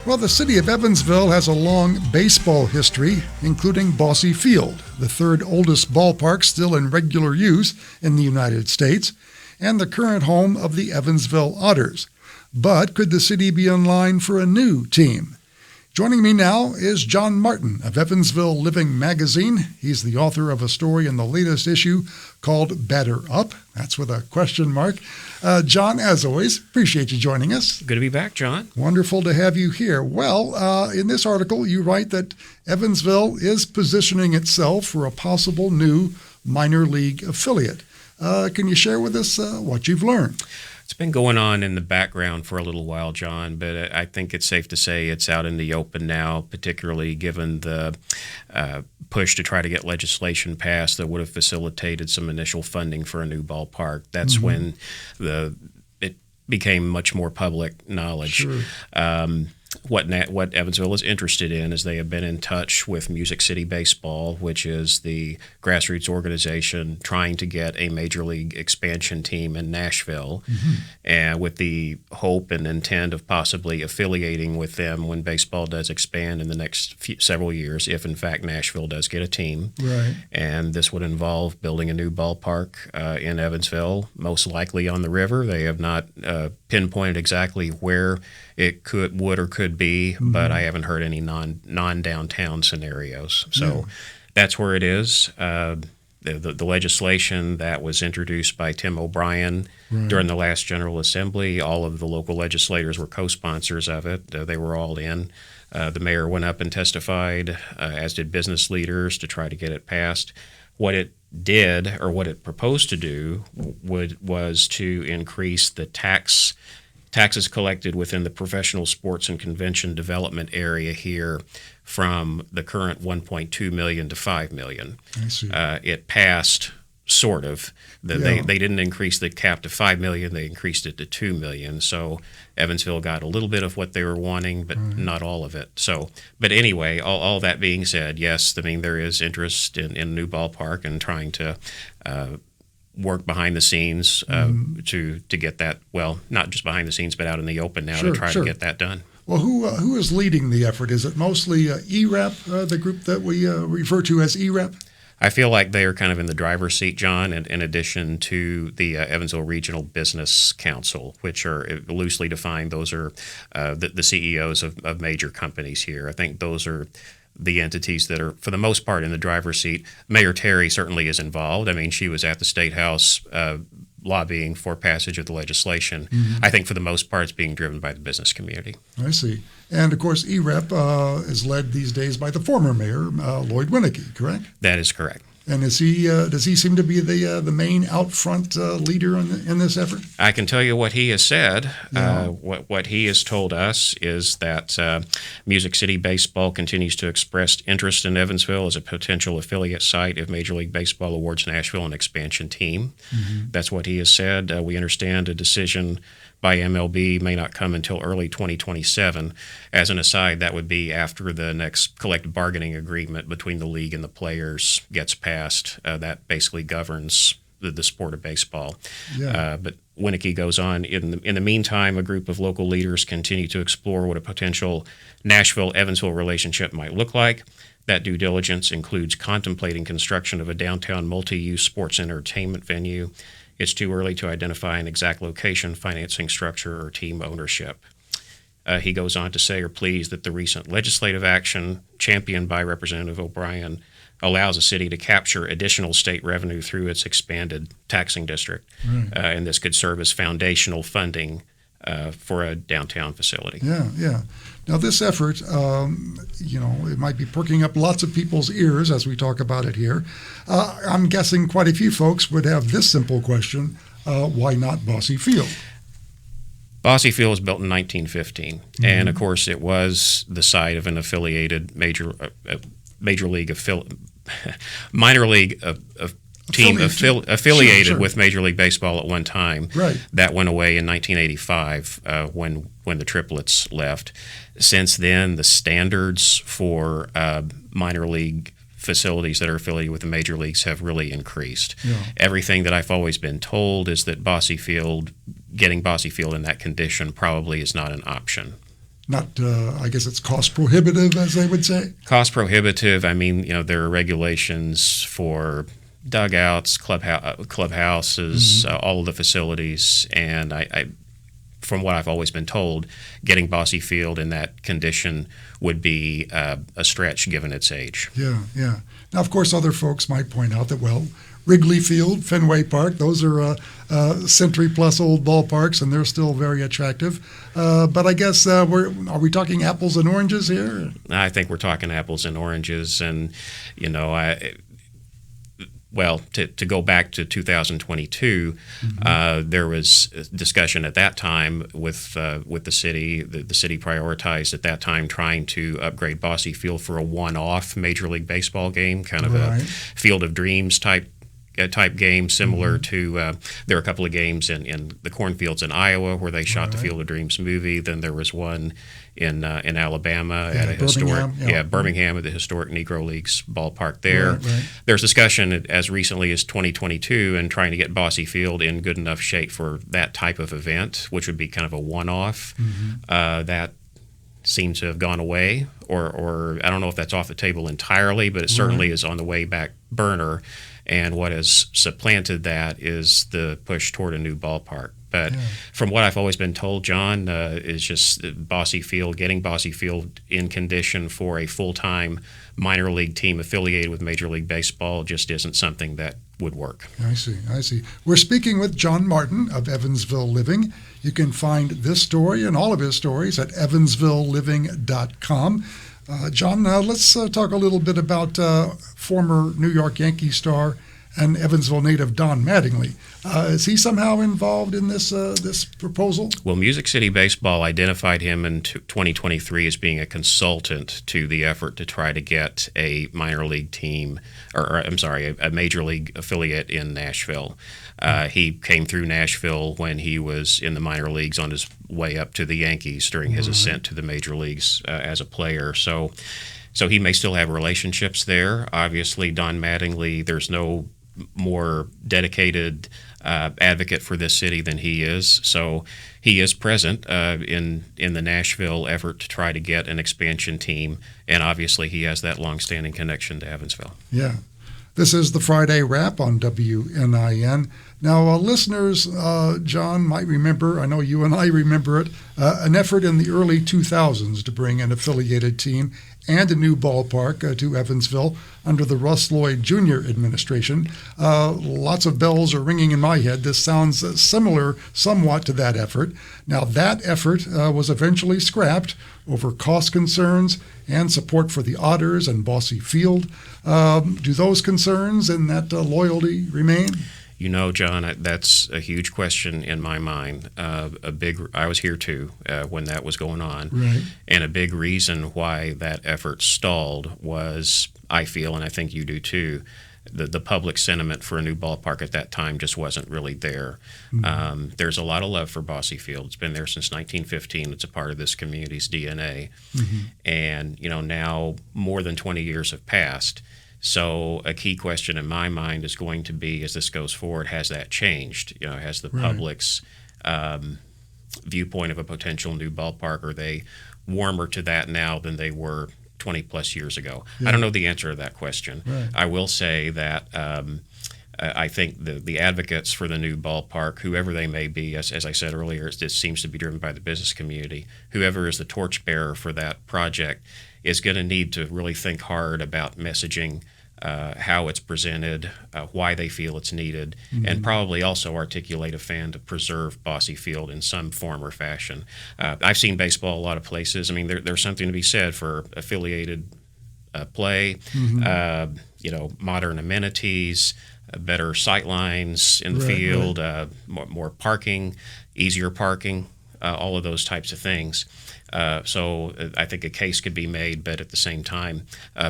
Well, the city of Evansville has a long baseball history, including Bosse Field, the third oldest ballpark still in regular use in the United States, and the current home of the Evansville Otters. But could the city be in line for a new team? Joining me now is John Martin of Evansville Living magazine. He's the author of a story in the latest issue called Batter Up. That's with a question mark. John, as always, appreciate you joining us. Good to be back, John. Wonderful to have you here. Well, in this article, you write that Evansville is positioning itself for a possible new minor league affiliate. Can you share with us what you've learned? It's been going on in the background for a little while, John, but I think it's safe to say it's out in the open now, particularly given the push to try to get legislation passed that would have facilitated some initial funding for a new ballpark. That's when it became much more public knowledge. Sure. What Evansville is interested in is they have been in touch with Music City Baseball, which is the grassroots organization trying to get a major league expansion team in Nashville, and with the hope and intent of possibly affiliating with them when baseball does expand in the next several years, if in fact Nashville does get a team. Right. And this would involve building a new ballpark in Evansville, most likely on the river. They have not pinpointed exactly where it would or could be, but I haven't heard any non-downtown scenarios. So that's where it is. The legislation that was introduced by Tim O'Brien during the last General Assembly, all of the local legislators were co-sponsors of it. They were all in. The mayor went up and testified, as did business leaders, to try to get it passed. What it did, or what it proposed to do, was to increase the taxes collected within the professional sports and convention development area here from the current $1.2 million to $5 million. I see. It passed, sort of. They didn't increase the cap to $5 million. They increased it to $2 million. So Evansville got a little bit of what they were wanting, but not all of it. So, but anyway, all that being said, yes, I mean, there is interest in a new ballpark and trying to work behind the scenes to get that, well, not just behind the scenes, but out in the open now to try to get that done. Well, who is leading the effort? Is it mostly EREP, the group that we refer to as EREP? I feel like they are kind of in the driver's seat, John, and in addition to the Evansville Regional Business Council, which are loosely defined, those are the CEOs of major companies here. I think those are the entities that are, for the most part, in the driver's seat. Mayor Terry certainly is involved. I mean, she was at the State House lobbying for passage of the legislation. I think for the most part, it's being driven by the business community. I see. And, of course, EREP is led these days by the former mayor, Lloyd Winnicky, correct? That is correct. And does he seem to be the main out front leader in this effort? I can tell you what he has said. What he has told us is that Music City Baseball continues to express interest in Evansville as a potential affiliate site if Major League Baseball awards Nashville an expansion team. That's what he has said. We understand a decision by MLB may not come until early 2027. As an aside, that would be after the next collective bargaining agreement between the league and the players gets passed. That basically governs the sport of baseball. But Winnicky goes on, in the meantime, a group of local leaders continue to explore what a potential Nashville-Evansville relationship might look like. That due diligence includes contemplating construction of a downtown multi-use sports entertainment venue. It's too early to identify an exact location, financing structure, or team ownership. He goes on to say, are pleased that the recent legislative action championed by Representative O'Brien allows the city to capture additional state revenue through its expanded taxing district. And this could serve as foundational funding for a downtown facility. Yeah. Now, this effort, it might be perking up lots of people's ears as we talk about it here. I'm guessing quite a few folks would have this simple question: why not Bosse Field? Bosse Field was built in 1915, and of course, it was the site of an affiliated minor league team affiliated with Major League Baseball at one time. Right. That went away in 1985 when the triplets left. Since then, the standards for minor league facilities that are affiliated with the major leagues have really increased. Everything that I've always been told is that getting Bosse Field in that condition probably is not an option. not, I guess it's cost prohibitive, as they would say. Cost prohibitive. I mean, there are regulations for dugouts, clubhouses, all of the facilities, and I from what I've always been told, getting Bosse Field in that condition would be a stretch given its age. Yeah. Now, of course, other folks might point out that, well, Wrigley Field, Fenway Park, those are century-plus old ballparks, and they're still very attractive. But I guess, are we talking apples and oranges here? I think we're talking apples and oranges, and, to go back to 2022, there was discussion at that time with the city. The city prioritized at that time trying to upgrade Bosse Field for a one-off Major League Baseball game, kind of a Field of Dreams type game, similar to there are a couple of games in the cornfields in Iowa where they shot the Field of Dreams movie. Then there was one in Alabama at a historic Birmingham at the historic Negro Leagues ballpark there. Right. There's discussion as recently as 2022 and trying to get Bosse Field in good enough shape for that type of event, which would be kind of a one-off. That seems to have gone away, or I don't know if that's off the table entirely, but it certainly is on the way back burner. And what has supplanted that is the push toward a new ballpark. But from what I've always been told, John, is just Bosse Field, getting Bosse Field in condition for a full-time minor league team affiliated with Major League Baseball just isn't something that would work. I see. We're speaking with John Martin of Evansville Living. You can find this story and all of his stories at evansvilleliving.com. John, let's talk a little bit about former New York Yankee star and Evansville native Don Mattingly. Is he somehow involved in this proposal? Well, Music City Baseball identified him in 2023 as being a consultant to the effort to try to get a minor league team, a major league affiliate in Nashville. He came through Nashville when he was in the minor leagues on his way up to the Yankees during his ascent to the major leagues as a player. So he may still have relationships there. Obviously, Don Mattingly, there's no more dedicated advocate for this city than he is. So he is present in the Nashville effort to try to get an expansion team, and obviously he has that long-standing connection to Evansville. Yeah. This is the Friday Wrap on WNIN. Now, listeners, John might remember, I know you and I remember it, an effort in the early 2000s to bring an affiliated team and a new ballpark to Evansville under the Russ Lloyd Jr. administration. Lots of bells are ringing in my head. This sounds similar somewhat to that effort. Now, that effort was eventually scrapped over cost concerns and support for the Otters and Bosse Field. Do those concerns and that loyalty remain? John, that's a huge question in my mind. I was here too when that was going on. Right. And a big reason why that effort stalled was, I feel, and I think you do too, the public sentiment for a new ballpark at that time just wasn't really there. There's a lot of love for Bosse Field. It's been there since 1915. It's a part of this community's DNA. And, now more than 20 years have passed. So a key question in my mind is going to be, as this goes forward, has that changed? Has the public's viewpoint of a potential new ballpark, are they warmer to that now than they were 20 plus years ago? I don't know the answer to that question. I will say that I think the advocates for the new ballpark, whoever they may be, as I said earlier, this seems to be driven by the business community. Whoever is the torchbearer for that project is going to need to really think hard about messaging, how it's presented, why they feel it's needed, and probably also articulate a fan to preserve Bosse Field in some form or fashion. I've seen baseball a lot of places. I mean, there's something to be said for affiliated play, modern amenities, better sight lines in the field, more parking, easier parking, all of those types of things. So I think a case could be made, but at the same time,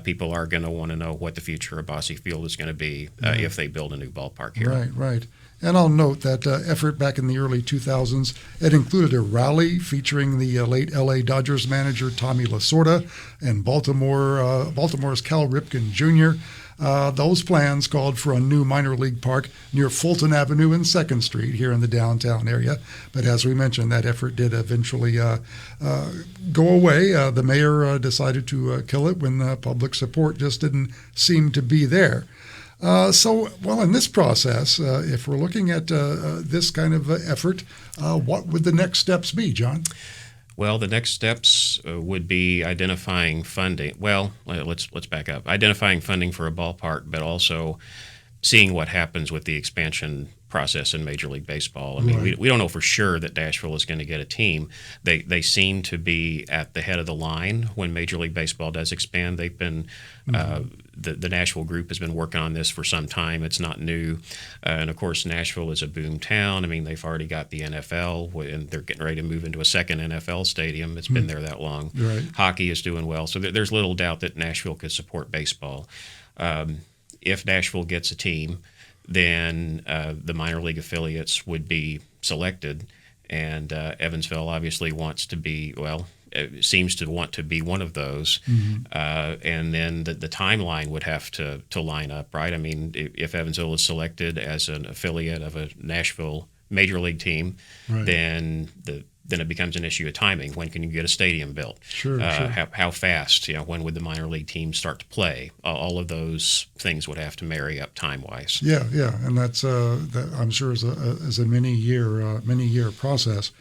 people are going to want to know what the future of Bosse Field is going to be if they build a new ballpark here. Right. And I'll note that effort back in the early 2000s, it included a rally featuring the late L.A. Dodgers manager Tommy Lasorda and Baltimore's Cal Ripken Jr. Those plans called for a new minor league park near Fulton Avenue and 2nd Street here in the downtown area. But as we mentioned, that effort did eventually go away. The mayor decided to kill it when public support just didn't seem to be there. In this process, if we're looking at this kind of effort, what would the next steps be, John? Well, the next steps would be identifying funding. Well, let's back up. Identifying funding for a ballpark, but also seeing what happens with the expansion process in Major League Baseball. I mean, we don't know for sure that Nashville is going to get a team. They seem to be at the head of the line when Major League Baseball does expand. They've been the Nashville group has been working on this for some time. It's not new, and of course, Nashville is a boom town. I mean, they've already got the NFL, and they're getting ready to move into a second NFL stadium. It's been there that long. Right. Hockey is doing well, so there's little doubt that Nashville could support baseball. If Nashville gets a team, then the minor league affiliates would be selected, and Evansville obviously seems to want to be one of those. And then the timeline would have to line up, right? I mean, if Evansville is selected as an affiliate of a Nashville major league team, then it becomes an issue of timing. When can you get a stadium built? Sure. How fast? When would the minor league teams start to play? All of those things would have to marry up time-wise. Yeah, and that's that I'm sure is a many year process.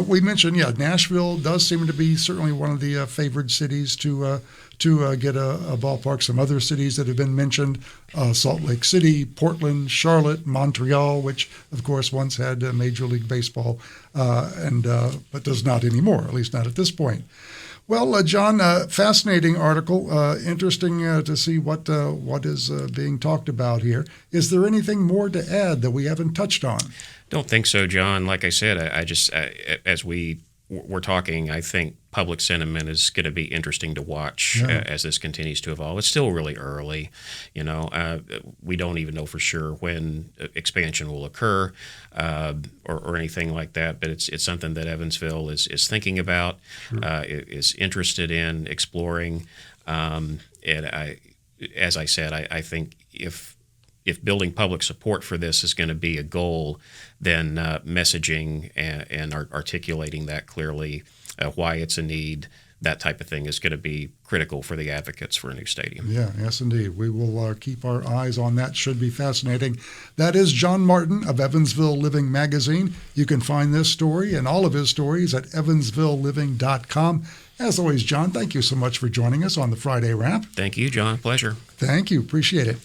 We mentioned, Nashville does seem to be certainly one of the favored cities to get a ballpark. Some other cities that have been mentioned: Salt Lake City, Portland, Charlotte, Montreal, which of course once had Major League Baseball, but does not anymore, at least not at this point. Well, John, fascinating article. Interesting to see what is being talked about here. Is there anything more to add that we haven't touched on? Don't think so, John. Like I said, as we're talking, I think public sentiment is going to be interesting to watch as this continues to evolve. It's still really early. We don't even know for sure when expansion will occur or anything like that, but it's something that Evansville is thinking about, is interested in exploring. As I said, I think if building public support for this is going to be a goal, then messaging and articulating that clearly, why it's a need, that type of thing is going to be critical for the advocates for a new stadium. Yeah, yes, indeed. We will keep our eyes on that. Should be fascinating. That is John Martin of Evansville Living magazine. You can find this story and all of his stories at evansvilleliving.com. As always, John, thank you so much for joining us on the Friday Wrap. Thank you, John. Pleasure. Thank you. Appreciate it.